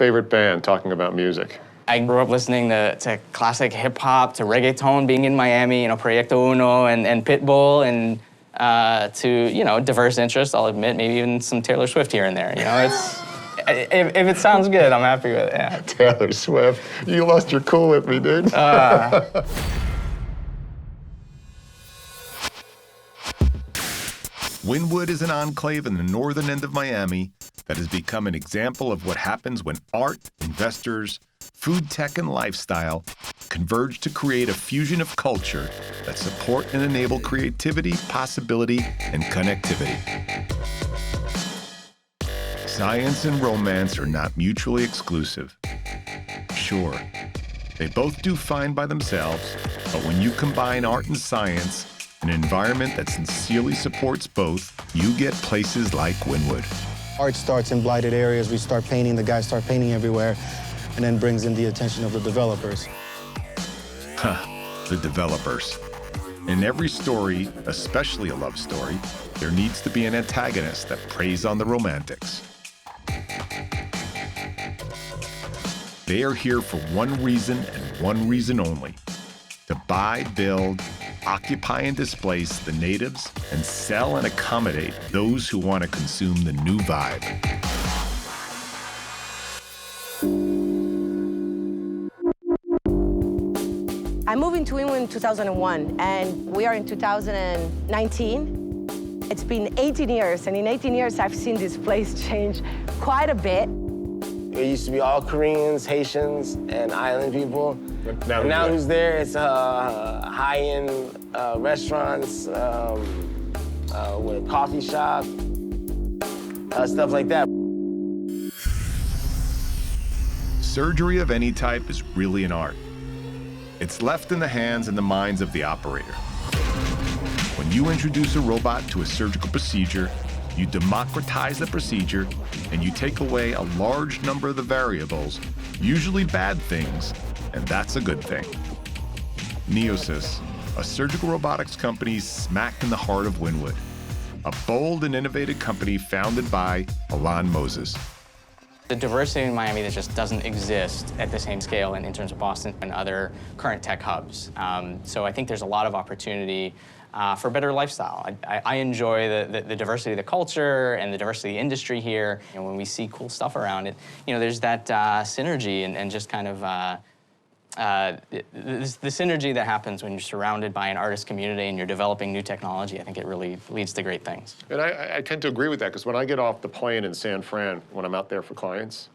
favorite band talking about music? I grew up listening to classic hip hop, to reggaeton, being in Miami, Proyecto Uno and Pitbull, and to, diverse interests, I'll admit, maybe even some Taylor Swift here and there. If it sounds good, I'm happy with it, yeah. Taylor Swift, you lost your cool with me, dude. Wynwood is an enclave in the northern end of Miami that has become an example of what happens when art, investors, food tech, and lifestyle converge to create a fusion of culture that support and enable creativity, possibility, and connectivity. Science and romance are not mutually exclusive. Sure, they both do fine by themselves, but when you combine art and science, an environment that sincerely supports both, you get places like Wynwood. Art starts in blighted areas. We start painting, the guys start painting everywhere, and then brings in the attention of the developers. The developers. In every story, especially a love story, there needs to be an antagonist that preys on the romantics. They are here for one reason and one reason only: to buy, build, occupy and displace the natives, and sell and accommodate those who want to consume the new vibe. I moved into Wynwood in 2001, and we are in 2019. It's been 18 years, and in 18 years, I've seen this place change quite a bit. It used to be all Koreans, Haitians, and island people. Now who's there? It's high-end restaurants, with a coffee shop, stuff like that. Surgery of any type is really an art. It's left in the hands and the minds of the operator. When you introduce a robot to a surgical procedure, you democratize the procedure, and you take away a large number of the variables, usually bad things, and that's a good thing. Neosys, a surgical robotics company smack in the heart of Wynwood, a bold and innovative company founded by Alon Moses. The diversity in Miami that just doesn't exist at the same scale in terms of Boston and other current tech hubs. So I think there's a lot of opportunity for a better lifestyle. I enjoy the diversity of the culture and the diversity of the industry here. When we see cool stuff around it, there's that synergy and just kind of the synergy that happens when you're surrounded by an artist community and you're developing new technology. I think it really leads to great things. And I tend to agree with that, because when I get off the plane in San Fran, when I'm out there for clients,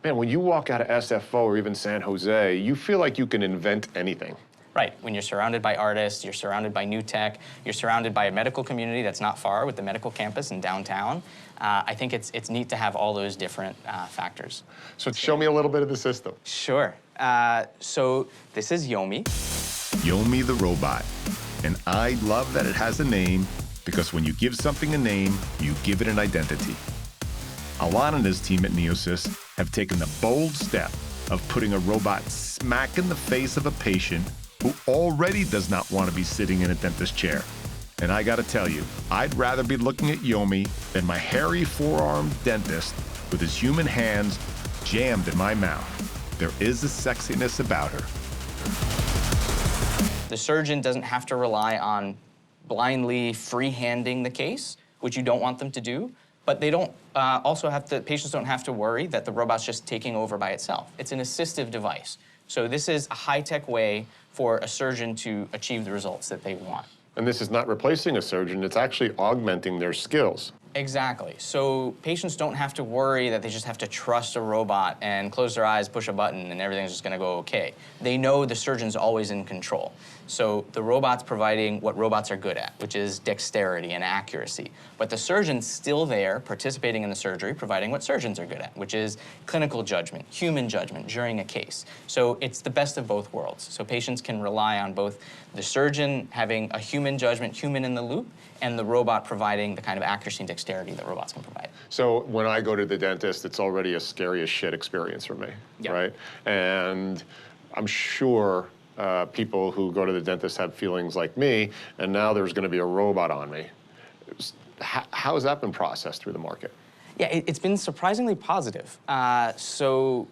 man, when you walk out of SFO or even San Jose, you feel like you can invent anything. Right. When you're surrounded by artists, you're surrounded by new tech, you're surrounded by a medical community that's not far with the medical campus in downtown. I think it's neat to have all those different factors. So show me a little bit of the system. Sure. So this is Yomi. Yomi the robot. And I love that it has a name, because when you give something a name, you give it an identity. Alon and his team at Neosys have taken the bold step of putting a robot smack in the face of a patient who already does not want to be sitting in a dentist chair. And I gotta tell you, I'd rather be looking at Yomi than my hairy four-armed dentist with his human hands jammed in my mouth. There is a sexiness about her. The surgeon doesn't have to rely on blindly free-handing the case, which you don't want them to do, but they don't patients don't have to worry that the robot's just taking over by itself. It's an assistive device. So this is a high-tech way for a surgeon to achieve the results that they want. And this is not replacing a surgeon, it's actually augmenting their skills. Exactly. So patients don't have to worry that they just have to trust a robot and close their eyes, push a button, and everything's just going to go okay. They know the surgeon's always in control. So the robot's providing what robots are good at, which is dexterity and accuracy. But the surgeon's still there, participating in the surgery, providing what surgeons are good at, which is clinical judgment, human judgment during a case. So it's the best of both worlds. So patients can rely on both the surgeon having a human judgment, human in the loop, and the robot providing the kind of accuracy and dexterity that robots can provide. So when I go to the dentist, it's already a scary as shit experience for me, Yeah. right? And I'm sure people who go to the dentist have feelings like me, and now there's gonna be a robot on me. How has that been processed through the market? Yeah, it's been surprisingly positive. So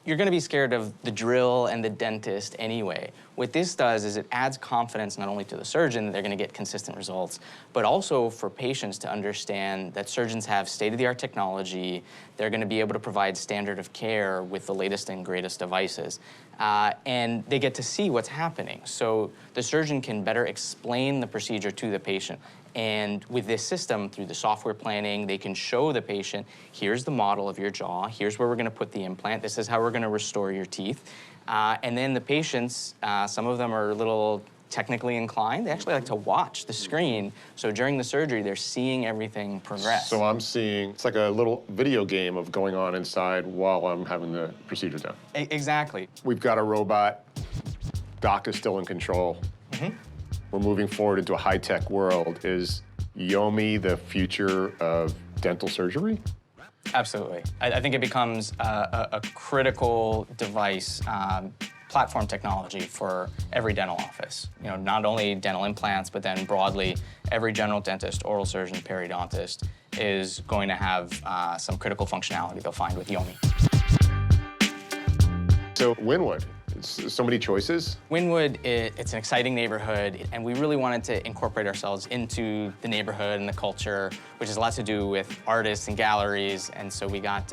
you're going to be scared of the drill and the dentist anyway. What this does is it adds confidence not only to the surgeon that they're going to get consistent results, but also for patients to understand that surgeons have state-of-the-art technology. They're going to be able to provide standard of care with the latest and greatest devices. And they get to see what's happening. So the surgeon can better explain the procedure to the patient. And with this system, through the software planning, they can show the patient, here's the model of your jaw, here's where we're gonna put the implant, this is how we're gonna restore your teeth. And then the patients, some of them are a little technically inclined, they actually like to watch the screen. So during the surgery, they're seeing everything progress. So I'm seeing, it's like a little video game of going on inside while I'm having the procedure done. Exactly. We've got a robot, doc is still in control. We're moving forward into a high-tech world. Is Yomi the future of dental surgery? Absolutely. I think it becomes a critical device, platform technology for every dental office. You know, not only dental implants, but then broadly, every general dentist, oral surgeon, periodontist is going to have some critical functionality they'll find with Yomi. So Wynwood, it's so many choices. Wynwood, it's an exciting neighborhood, and we really wanted to incorporate ourselves into the neighborhood and the culture, which has a lot to do with artists and galleries. And so we got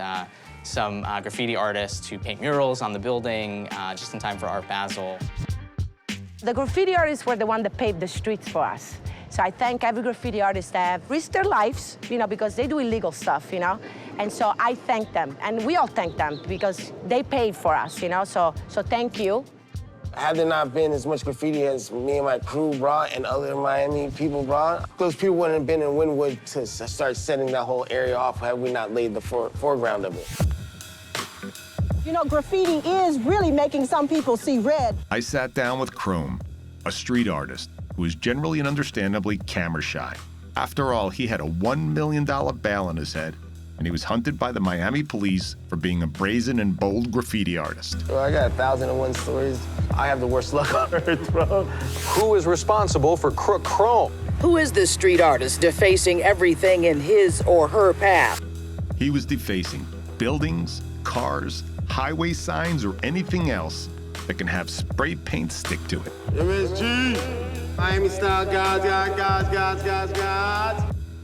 some graffiti artists to paint murals on the building just in time for Art Basel. The graffiti artists were the one that paved the streets for us. So I thank every graffiti artist that have risked their lives, you know, because they do illegal stuff, you know. And so I thank them, and we all thank them because they paid for us, you know. So thank you. Had there not been as much graffiti as me and my crew brought and other Miami people brought, those people wouldn't have been in Wynwood to start setting that whole area off had we not laid the foreground of it. You know, graffiti is really making some people see red. I sat down with Chrome, a street artist who is generally and understandably camera shy. After all, he had a $1 million bail on his head, and he was hunted by the Miami police for being a brazen and bold graffiti artist. Bro, I got 1,001 stories. I have the worst luck on earth, bro. Who is responsible for Crook Chrome? Who is this street artist defacing everything in his or her path? He was defacing buildings, cars, highway signs, or anything else that can have spray paint stick to it. MSG, Miami style gods.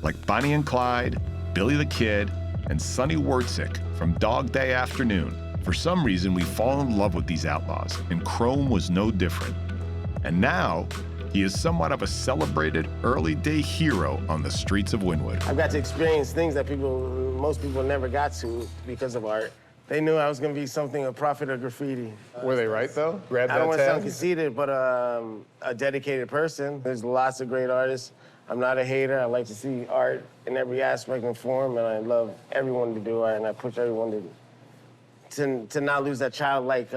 Like Bonnie and Clyde, Billy the Kid, and Sonny Wurtzik from Dog Day Afternoon. For some reason, we fall in love with these outlaws, and Chrome was no different. And now, he is somewhat of a celebrated early-day hero on the streets of Wynwood. I've got to experience things that most people never got to because of art. They knew I was gonna be something, a prophet of graffiti. Were they right, though? Grab that I don't want to sound tag? conceited, but a dedicated person. There's lots of great artists. I'm not a hater. I like to see art in every aspect and form, and I love everyone to do art, and I push everyone to not lose that childlike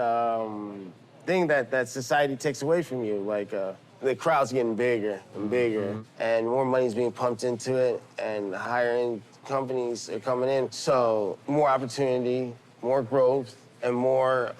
thing that society takes away from you. Like, the crowd's getting bigger and bigger, and more money's being pumped into it, and higher-end companies are coming in. So more opportunity, more growth, and more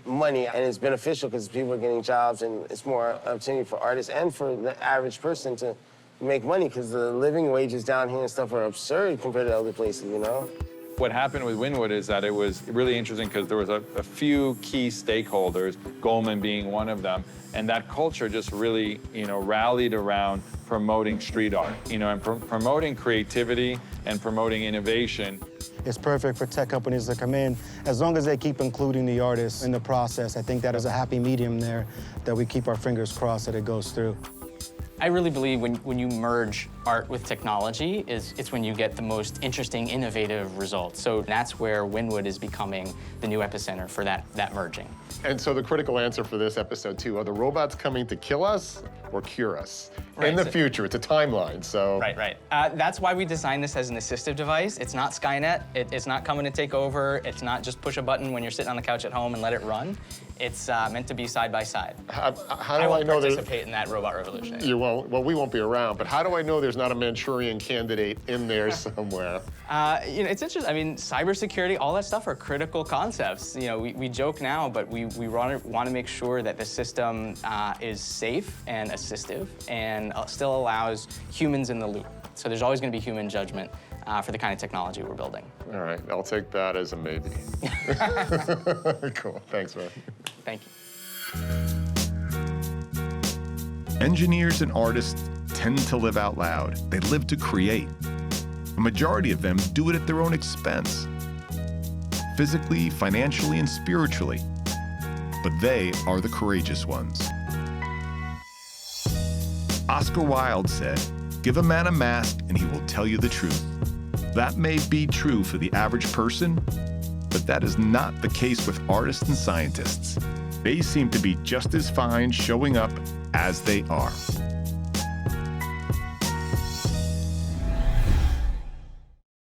money, and it's beneficial because people are getting jobs, and it's more opportunity for artists and for the average person to make money because the living wages down here and stuff are absurd compared to other places, you know? What happened with Wynwood is that it was really interesting because there was a few key stakeholders, Goldman being one of them, and that culture just really, rallied around promoting street art, and promoting creativity and promoting innovation. It's perfect for tech companies to come in. As long as they keep including the artists in the process, I think that is a happy medium there that we keep our fingers crossed that it goes through. I really believe when you merge art with technology, it's when you get the most interesting, innovative results. So that's where Wynwood is becoming the new epicenter for that merging. And so the critical answer for this episode, too, are the robots coming to kill us or cure us? Right, In the so- future, it's a timeline, so. Right. That's why we designed this as an assistive device. It's not Skynet. It's not coming to take over. It's not just push a button when you're sitting on the couch at home and let it run. It's meant to be side by side. How do I I won't know there's... participate in that robot revolution. You won't, well, we won't be around, but how do I know there's not a Manchurian candidate in there somewhere? It's interesting. I mean, cybersecurity, all that stuff are critical concepts. We joke now, but we want to make sure that the system is safe and assistive and still allows humans in the loop. So there's always going to be human judgment for the kind of technology we're building. All right, I'll take that as a maybe. Cool, thanks, man. Thank you. Engineers and artists tend to live out loud. They live to create. A majority of them do it at their own expense, physically, financially, and spiritually. But they are the courageous ones. Oscar Wilde said, "Give a man a mask and he will tell you the truth." That may be true for the average person, but that is not the case with artists and scientists. They seem to be just as fine showing up as they are.